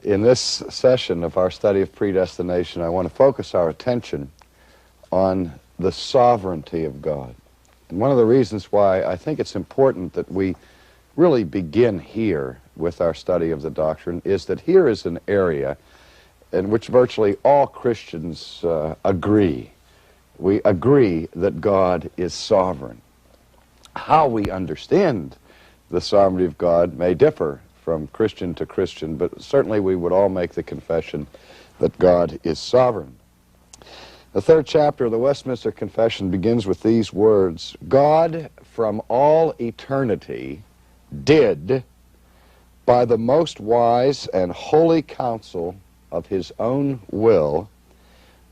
In this session of our study of predestination, I want to focus our attention on the sovereignty of God. And one of the reasons why I think it's important that we really begin here with our study of the doctrine is that here is an area in which virtually all Christians agree. We agree that God is sovereign. How we understand the sovereignty of God may differ from Christian to Christian, but certainly we would all make the confession that God is sovereign. The third chapter of the Westminster Confession begins with these words: God from all eternity did, by the most wise and holy counsel of his own will,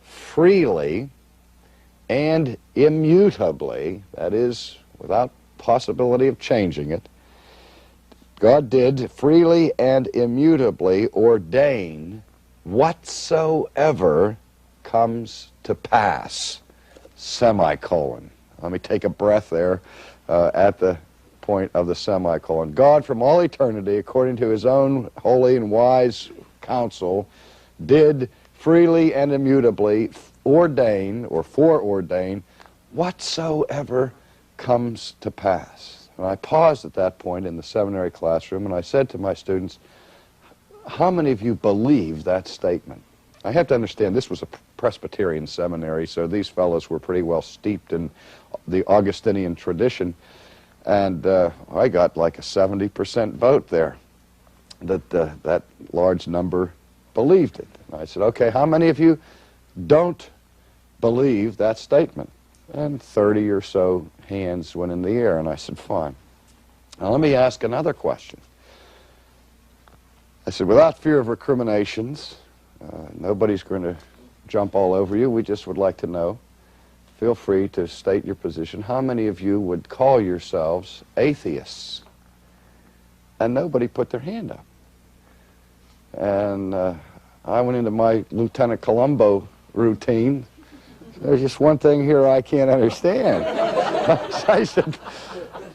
freely and immutably, that is, without possibility of changing it, God did freely and immutably ordain whatsoever comes to pass, semicolon. Let me take a breath there at the point of the semicolon. God from all eternity, according to his own holy and wise counsel, did freely and immutably ordain or foreordain whatsoever comes to pass. And I paused at that point in the seminary classroom and I said to my students, how many of you believe that statement? I have to understand this was a Presbyterian seminary, so these fellows were pretty well steeped in the Augustinian tradition, and I got like a 70% vote there that that large number believed it. And I said, okay, how many of you don't believe that statement? And 30 or so hands went in the air, and I said, fine. Now let me ask another question. I said, without fear of recriminations, nobody's going to jump all over you. We just would like to know. Feel free to state your position. How many of you would call yourselves atheists? And nobody put their hand up. And I went into my Lieutenant Columbo routine. There's just one thing here I can't understand. I said,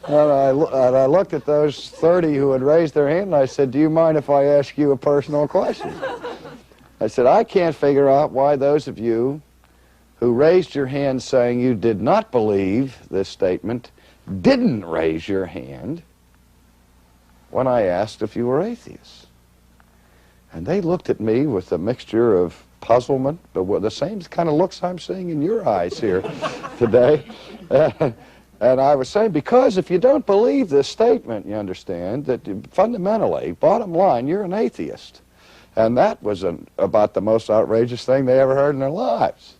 and I looked at those 30 who had raised their hand, and I said, do you mind if I ask you a personal question? I said, I can't figure out why those of you who raised your hand saying you did not believe this statement didn't raise your hand when I asked if you were atheists. And they looked at me with a mixture of puzzlement, but the same kind of looks I'm seeing in your eyes here today. And I was saying, because if you don't believe this statement, you understand that fundamentally, bottom line, you're an atheist. And that was about the most outrageous thing they ever heard in their lives.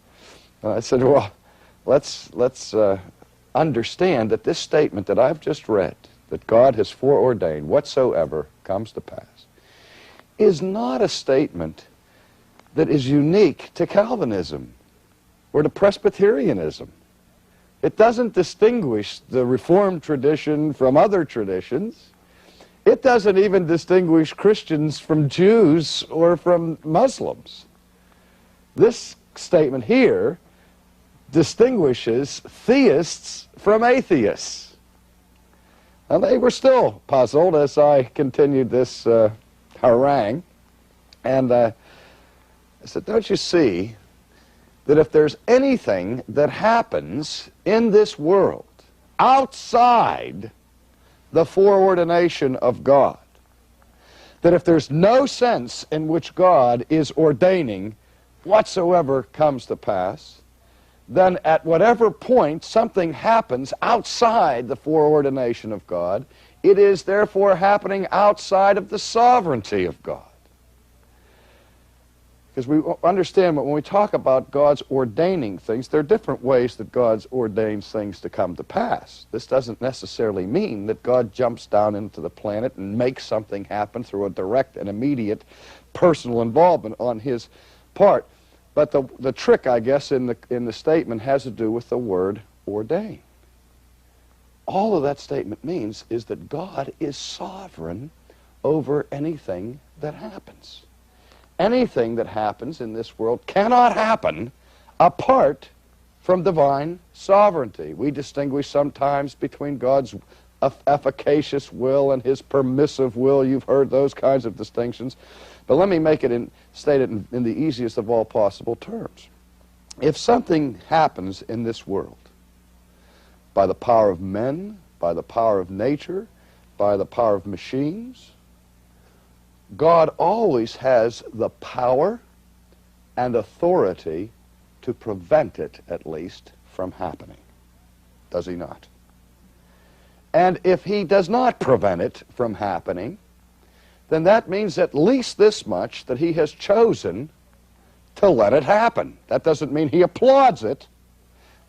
And I said, well, let's understand that this statement that I've just read, that God has foreordained whatsoever comes to pass, is not a statement that is unique to Calvinism or to Presbyterianism. It doesn't distinguish the Reformed tradition from other traditions. It doesn't even distinguish Christians from Jews or from Muslims. This statement here distinguishes theists from atheists. And they were still puzzled as I continued this harangue. And I said, don't you see that if there's anything that happens in this world outside the foreordination of God, that if there's no sense in which God is ordaining whatsoever comes to pass, then at whatever point something happens outside the foreordination of God, it is therefore happening outside of the sovereignty of God. Because we understand that when we talk about God's ordaining things, there are different ways that God ordains things to come to pass. This doesn't necessarily mean that God jumps down into the planet and makes something happen through a direct and immediate personal involvement on his part. But the trick, I guess, in the statement has to do with the word ordain. All of that statement means is that God is sovereign over anything that happens. Anything that happens in this world cannot happen apart from divine sovereignty. We distinguish sometimes between God's efficacious will and his permissive will. You've heard those kinds of distinctions. But let me state it in the easiest of all possible terms. If something happens in this world by the power of men, by the power of nature, by the power of machines, God always has the power and authority to prevent it, at least, from happening. Does he not? And if he does not prevent it from happening, then that means at least this much, that he has chosen to let it happen. That doesn't mean he applauds it.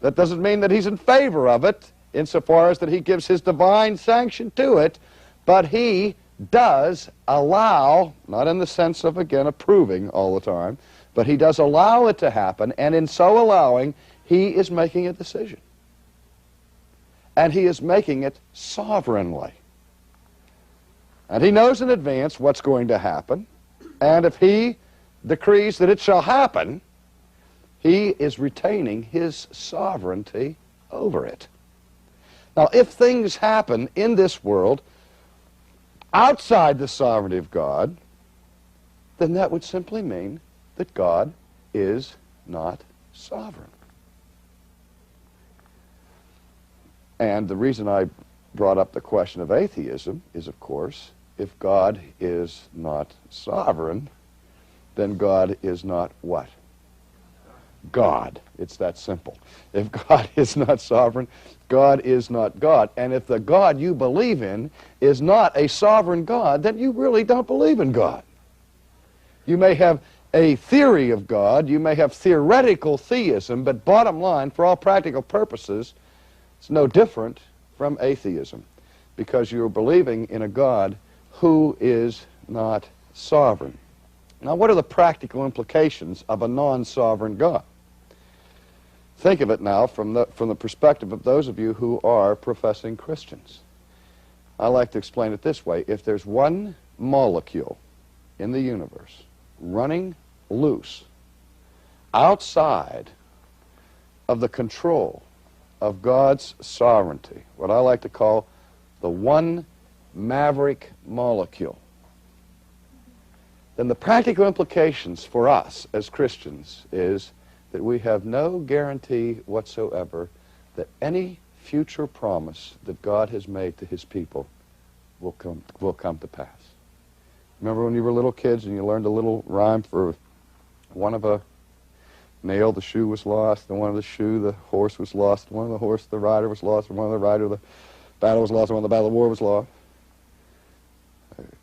That doesn't mean that he's in favor of it, insofar as that he gives his divine sanction to it, but he does allow, not in the sense of, again, approving all the time, but he does allow it to happen, and in so allowing, he is making a decision. And he is making it sovereignly. And he knows in advance what's going to happen, and if he decrees that it shall happen, he is retaining his sovereignty over it. Now, if things happen in this world outside the sovereignty of God, then that would simply mean that God is not sovereign. And the reason I brought up the question of atheism is, of course, if God is not sovereign, then God is not what? God. It's that simple. If God is not sovereign, God is not God. And if the God you believe in is not a sovereign God, then you really don't believe in God. You may have a theory of God, you may have theoretical theism, but bottom line, for all practical purposes, it's no different from atheism, because you're believing in a God who is not sovereign. Now, what are the practical implications of a non-sovereign God? Think of it now from the perspective of those of you who are professing Christians. I like to explain it this way. If there's one molecule in the universe running loose outside of the control of God's sovereignty, what I like to call the one maverick molecule, then the practical implications for us as Christians is that we have no guarantee whatsoever that any future promise that God has made to his people will come to pass. Remember when you were little kids and you learned a little rhyme for one of a nail, the shoe was lost, and one of the shoe, the horse was lost, one of the horse, the rider was lost, and one of the rider, the battle was lost, and one of the battle, the war was lost.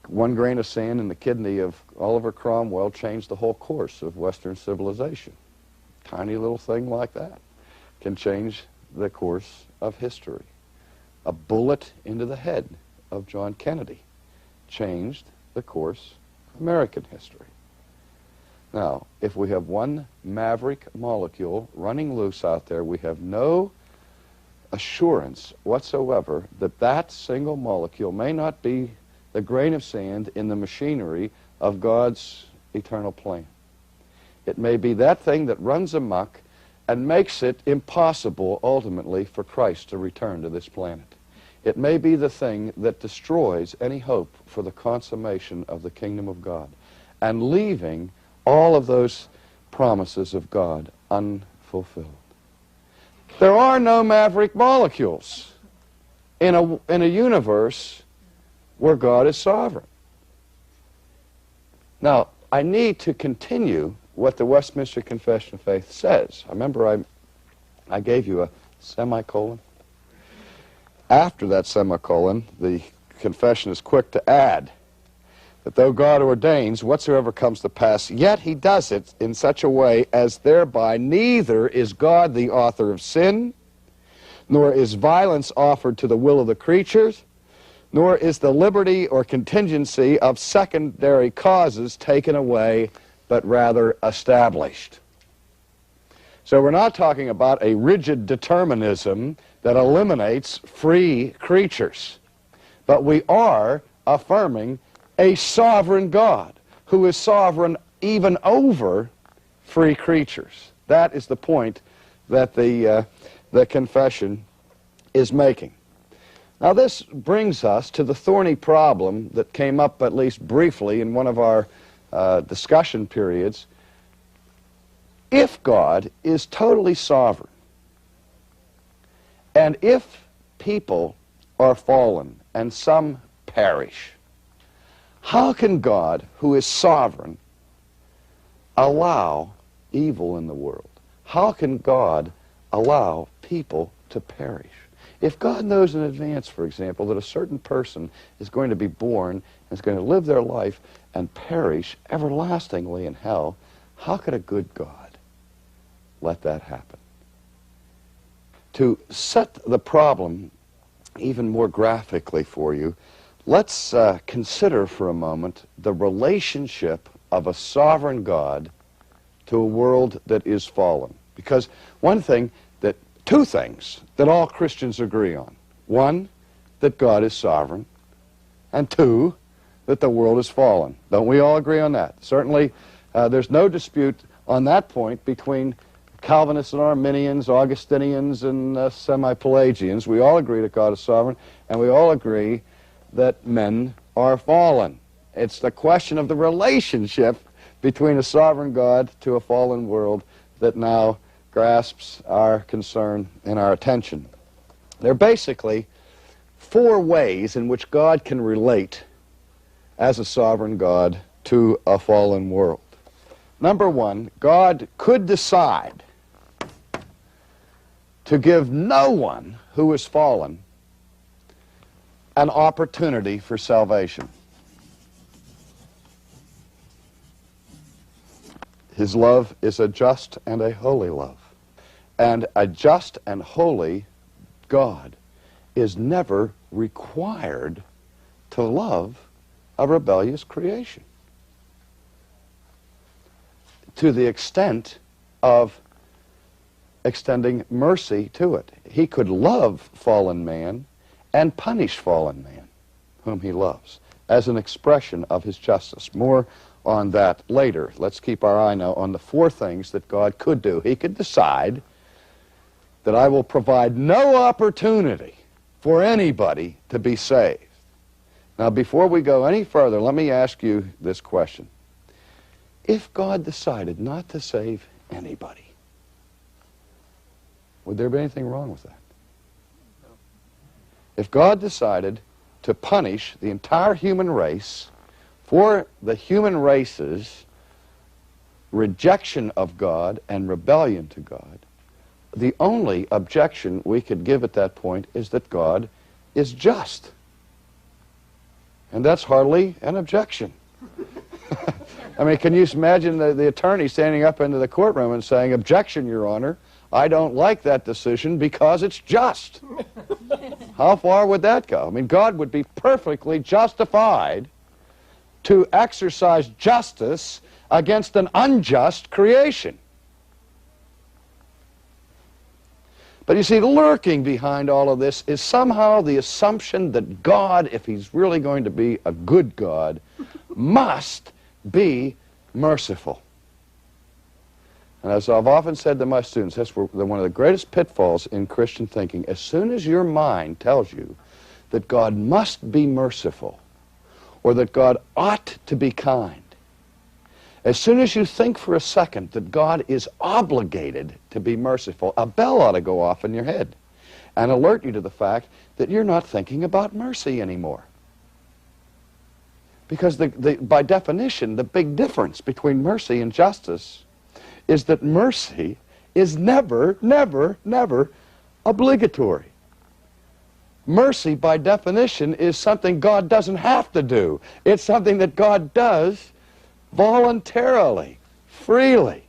One grain of sand in the kidney of Oliver Cromwell changed the whole course of Western civilization. Tiny little thing like that can change the course of history. A bullet into the head of John Kennedy changed the course of American history. Now, if we have one maverick molecule running loose out there, we have no assurance whatsoever that that single molecule may not be the grain of sand in the machinery of God's eternal plan. It may be that thing that runs amok and makes it impossible, ultimately, for Christ to return to this planet. It may be the thing that destroys any hope for the consummation of the kingdom of God, and leaving all of those promises of God unfulfilled. There are no maverick molecules in a universe where God is sovereign. Now, I need to continue what the Westminster Confession of Faith says. I remember I gave you a semicolon. After that semicolon, the confession is quick to add that though God ordains whatsoever comes to pass, yet he does it in such a way as thereby neither is God the author of sin, nor is violence offered to the will of the creatures, nor is the liberty or contingency of secondary causes taken away, but rather established. So we're not talking about a rigid determinism that eliminates free creatures, but we are affirming a sovereign God who is sovereign even over free creatures. That is the point that the confession is making. Now this brings us to the thorny problem that came up at least briefly in one of our discussion periods. If God is totally sovereign, and if people are fallen and some perish, how can God, who is sovereign, allow evil in the world? How can God allow people to perish? If God knows in advance, for example, that a certain person is going to be born and is going to live their life and perish everlastingly in hell, how could a good God let that happen? To set the problem even more graphically for you, let's consider for a moment the relationship of a sovereign God to a world that is fallen. Because two things that all Christians agree on. One, that God is sovereign, and two, that the world is fallen. Don't we all agree on that? Certainly, there's no dispute on that point between Calvinists and Arminians, Augustinians and semi-Pelagians. We all agree that God is sovereign, and we all agree that men are fallen. It's the question of the relationship between a sovereign God to a fallen world that now grasps our concern and our attention. There are basically four ways in which God can relate as a sovereign God to a fallen world. Number one, God could decide to give no one who is fallen an opportunity for salvation. His love is a just and a holy love. And a just and holy God is never required to love a rebellious creation to the extent of extending mercy to it. He could love fallen man and punish fallen man whom he loves as an expression of his justice. More on that later. Let's keep our eye now on the four things that God could do. He could decide that I will provide no opportunity for anybody to be saved. Now, before we go any further, let me ask you this question. If God decided not to save anybody, would there be anything wrong with that? No. If God decided to punish the entire human race for the human race's rejection of God and rebellion to God, the only objection we could give at that point is that God is just. And that's hardly an objection. I mean, can you imagine the attorney standing up into the courtroom and saying, "Objection, Your Honor, I don't like that decision because it's just." How far would that go? I mean, God would be perfectly justified to exercise justice against an unjust creation. But you see, lurking behind all of this is somehow the assumption that God, if he's really going to be a good God, must be merciful. And as I've often said to my students, that's one of the greatest pitfalls in Christian thinking. As soon as your mind tells you that God must be merciful, or that God ought to be kind, as soon as you think for a second that God is obligated to be merciful, a bell ought to go off in your head and alert you to the fact that you're not thinking about mercy anymore. Because by definition, the big difference between mercy and justice is that mercy is never, never, never obligatory. Mercy, by definition, is something God doesn't have to do. It's something that God does voluntarily, freely.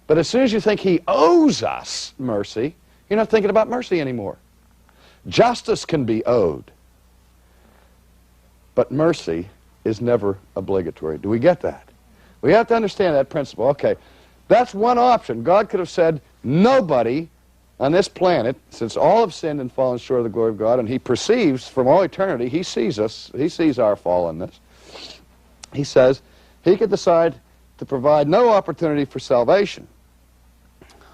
But as soon as you think he owes us mercy, you're not thinking about mercy anymore. Justice can be owed, but mercy is never obligatory. Do we get that? We have to understand that principle. Okay, that's one option. God could have said, nobody on this planet, since all have sinned and fallen short of the glory of God, and he perceives from all eternity, he sees us, he sees our fallenness. He says, he could decide to provide no opportunity for salvation.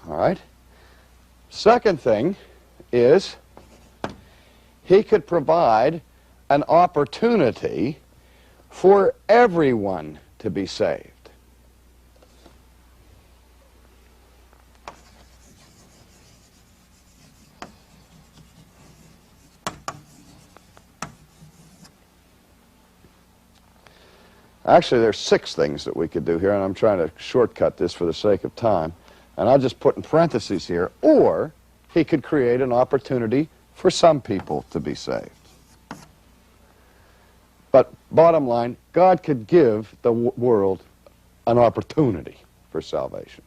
All right? Second thing is, he could provide an opportunity for everyone to be saved. Actually, there's 6 things that we could do here, and I'm trying to shortcut this for the sake of time. And I'll just put in parentheses here, or he could create an opportunity for some people to be saved. But bottom line, God could give the world an opportunity for salvation.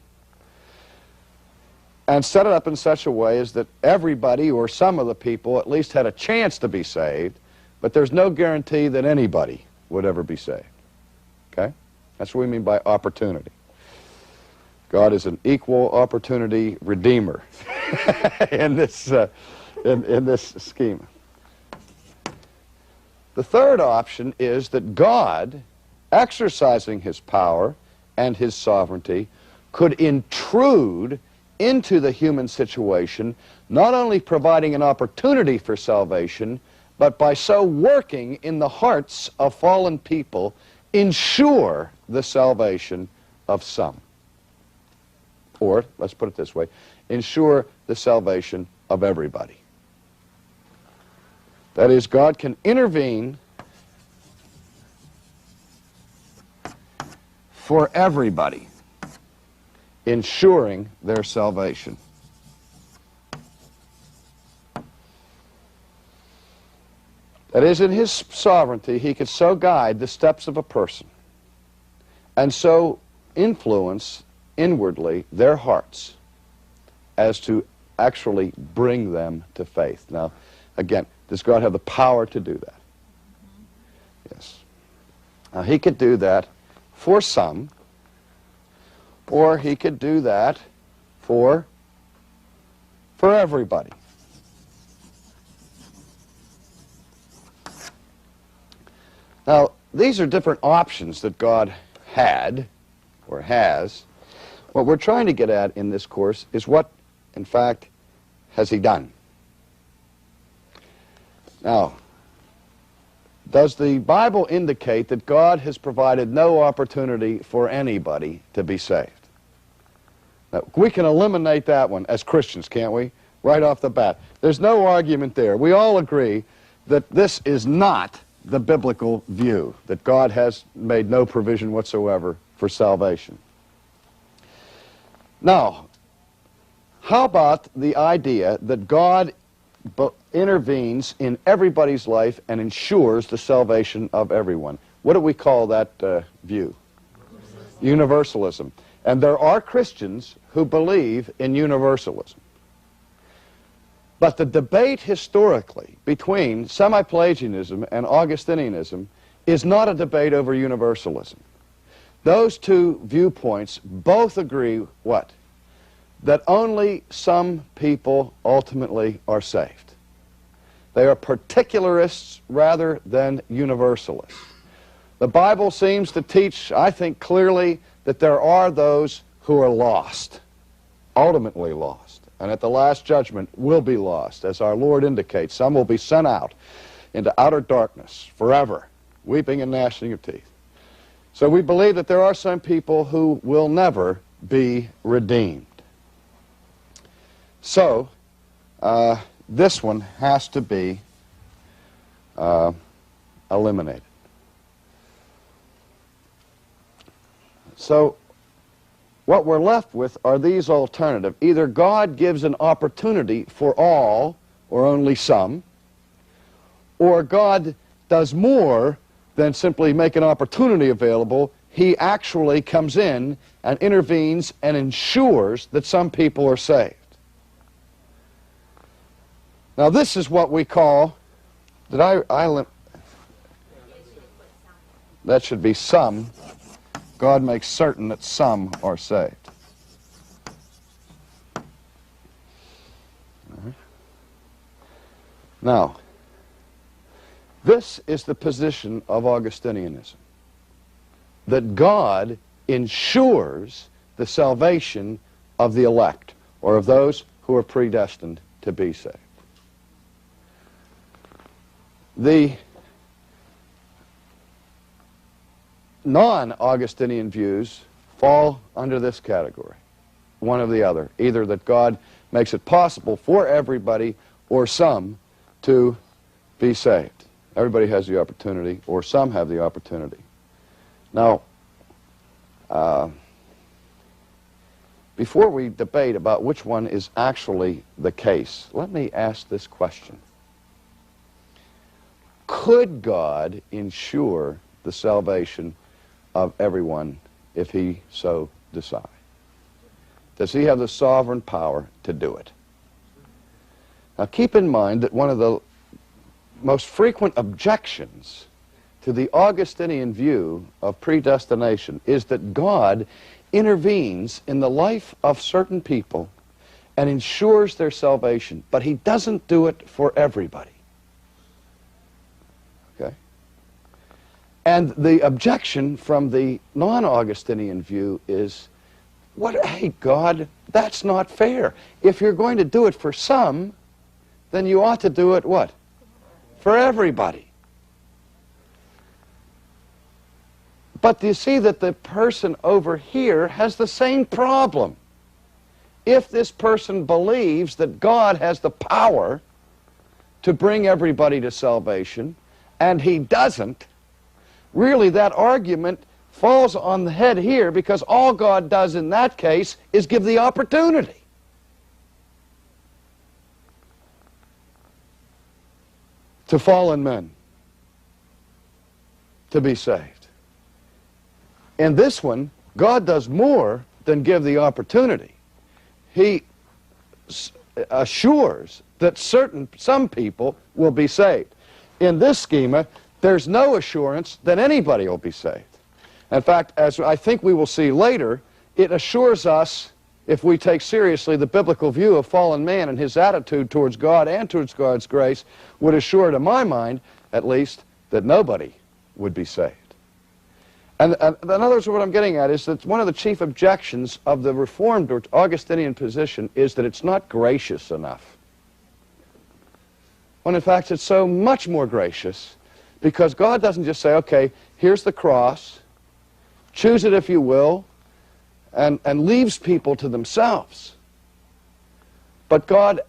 And set it up in such a way as that everybody, or some of the people, at least had a chance to be saved, but there's no guarantee that anybody would ever be saved. Okay? That's what we mean by opportunity. God is an equal opportunity redeemer in this scheme. The third option is that God, exercising his power and his sovereignty, could intrude into the human situation, not only providing an opportunity for salvation, but by so working in the hearts of fallen people, ensure the salvation of some. Or, let's put it this way, ensure the salvation of everybody. That is, God can intervene for everybody, ensuring their salvation. That is, in his sovereignty, he could so guide the steps of a person and so influence inwardly their hearts as to actually bring them to faith. Now, again, does God have the power to do that? Yes. Now, he could do that for some, or he could do that for everybody. Now, these are different options that God had, or has. What we're trying to get at in this course is what, in fact, has he done? Now, does the Bible indicate that God has provided no opportunity for anybody to be saved? Now, we can eliminate that one as Christians, can't we? Right off the bat. There's no argument there. We all agree that this is not the biblical view, that God has made no provision whatsoever for salvation. Now, how about the idea that God intervenes in everybody's life and ensures the salvation of everyone? What do we call that view? Universalism. And there are Christians who believe in universalism. But the debate historically between semi-Pelagianism and Augustinianism is not a debate over universalism. Those two viewpoints both agree what? That only some people ultimately are saved. They are particularists rather than universalists. The Bible seems to teach, I think, clearly that there are those who are lost, ultimately lost, and at the last judgment will be lost. As our Lord indicates, some will be sent out into outer darkness forever, weeping and gnashing of teeth. So we believe that there are some people who will never be redeemed. So, this one has to be eliminated. So, what we're left with are these alternatives. Either God gives an opportunity for all or only some, or God does more than simply make an opportunity available. He actually comes in and intervenes and ensures that some people are saved. Now this is what we call, that should be some. God makes certain that some are saved. Now, this is the position of Augustinianism, that God ensures the salvation of the elect, or of those who are predestined to be saved. The non-Augustinian views fall under this category, one or the other, either that God makes it possible for everybody or some to be saved. Everybody has the opportunity, or some have the opportunity. Now, before we debate about which one is actually the case, let me ask this question. Could God ensure the salvation of everyone if he so decide? Does he have the sovereign power to do it? Now keep in mind that one of the most frequent objections to the Augustinian view of predestination is that God intervenes in the life of certain people and ensures their salvation, but he doesn't do it for everybody. Okay? And the objection from the non-Augustinian view is, hey, God, that's not fair. If you're going to do it for some, then you ought to do it, what? For everybody. But you see that the person over here has the same problem. If this person believes that God has the power to bring everybody to salvation, and he doesn't, really that argument falls on the head here, because all God does in that case is give the opportunity. To fallen men to be saved. In this one, God does more than give the opportunity. He assures that some people will be saved. In this schema, there's no assurance that anybody will be saved. In fact, as I think we will see later, it assures us, if we take seriously the biblical view of fallen man and his attitude towards God and towards God's grace, would assure, to my mind, at least, that nobody would be saved. And in other words, what I'm getting at is that one of the chief objections of the Reformed or Augustinian position is that it's not gracious enough. When in fact it's so much more gracious, because God doesn't just say, okay, here's the cross, choose it if you will, and leaves people to themselves. But God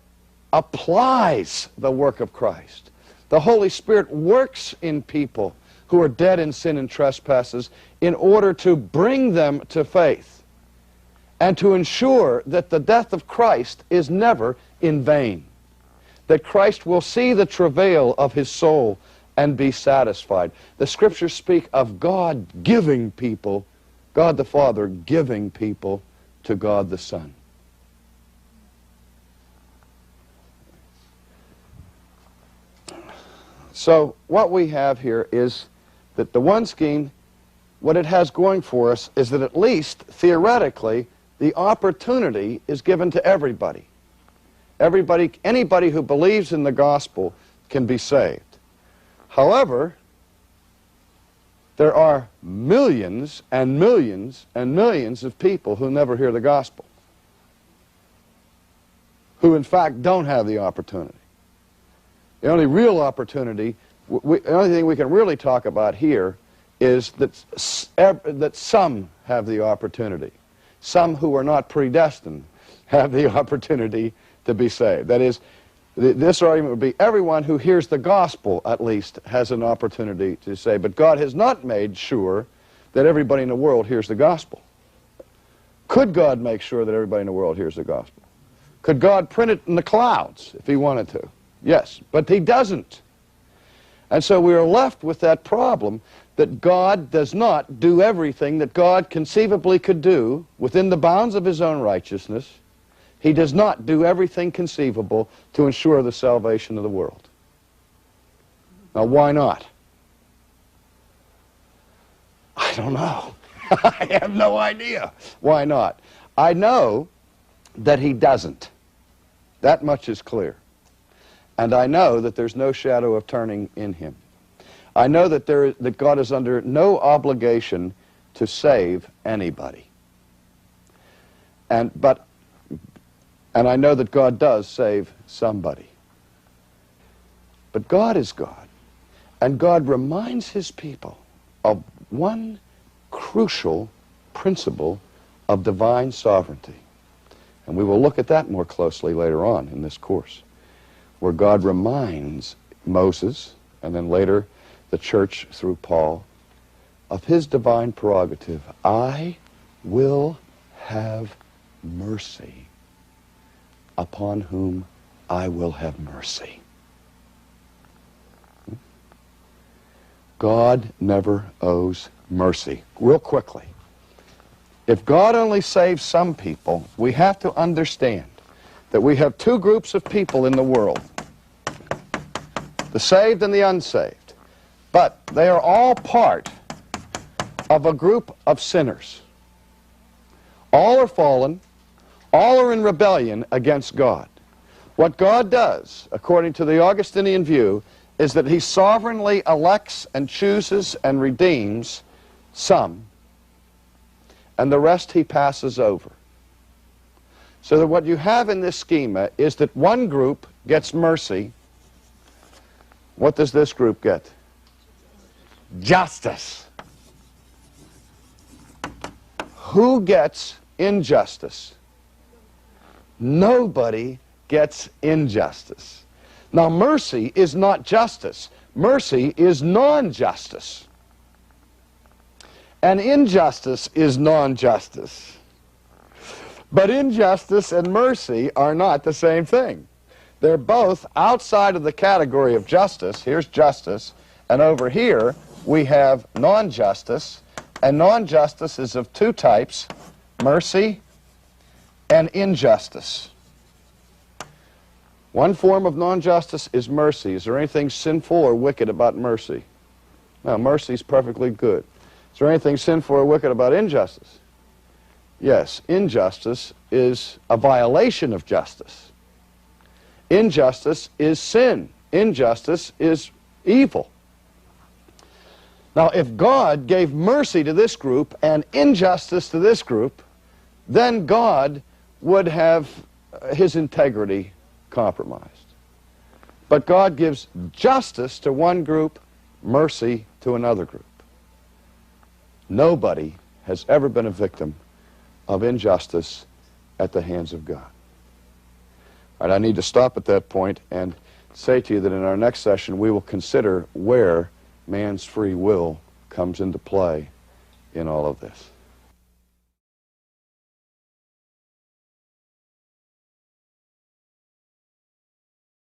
applies the work of Christ. The Holy Spirit works in people who are dead in sin and trespasses in order to bring them to faith and to ensure that the death of Christ is never in vain, that Christ will see the travail of his soul and be satisfied. The Scriptures speak of God giving people, God the Father giving people to God the Son. So what we have here is that the one scheme, what it has going for us is that at least theoretically the opportunity is given to everybody. Anybody who believes in the gospel can be saved. However, there are millions and millions and millions of people who never hear the gospel, who in fact don't have the opportunity. The only real opportunity, the only thing we can really talk about here is that some have the opportunity. Some who are not predestined have the opportunity to be saved. That is, this argument would be everyone who hears the gospel, at least, has an opportunity to say. But God has not made sure that everybody in the world hears the gospel. Could God make sure that everybody in the world hears the gospel? Could God print it in the clouds if he wanted to? Yes, but he doesn't. And so we are left with that problem that God does not do everything that God conceivably could do within the bounds of his own righteousness. He does not do everything conceivable to ensure the salvation of the world. Now, why not? I don't know. I have no idea. Why not? I know that he doesn't. That much is clear. And I know that there's no shadow of turning in him. I know that that God is under no obligation to save anybody. And I know that God does save somebody. But God is God. And God reminds his people of one crucial principle of divine sovereignty. And we will look at that more closely later on in this course, where God reminds Moses, and then later the church through Paul, of his divine prerogative. I will have mercy upon whom I will have mercy. God never owes mercy. Real quickly, if God only saves some people, we have to understand that we have two groups of people in the world, the saved and the unsaved, but they are all part of a group of sinners. All are fallen, all are in rebellion against God. What God does, according to the Augustinian view, is that he sovereignly elects and chooses and redeems some, and the rest he passes over. So that what you have in this schema is that one group gets mercy. What does this group get? Justice. Who gets injustice? Nobody gets injustice. Now, mercy is not justice. Mercy is non-justice. And injustice is non-justice. But injustice and mercy are not the same thing. They're both outside of the category of justice. Here's justice. And over here, we have non-justice. And non-justice is of two types, mercy and injustice. One form of non-justice is mercy. Is there anything sinful or wicked about mercy? No, mercy is perfectly good. Is there anything sinful or wicked about injustice? Yes, injustice is a violation of justice. Injustice is sin. Injustice is evil. Now, if God gave mercy to this group and injustice to this group, then God would have his integrity compromised. But God gives justice to one group, mercy to another group. Nobody has ever been a victim of injustice at the hands of God. All right, I need to stop at that point and say to you that in our next session we will consider where man's free will comes into play in all of this.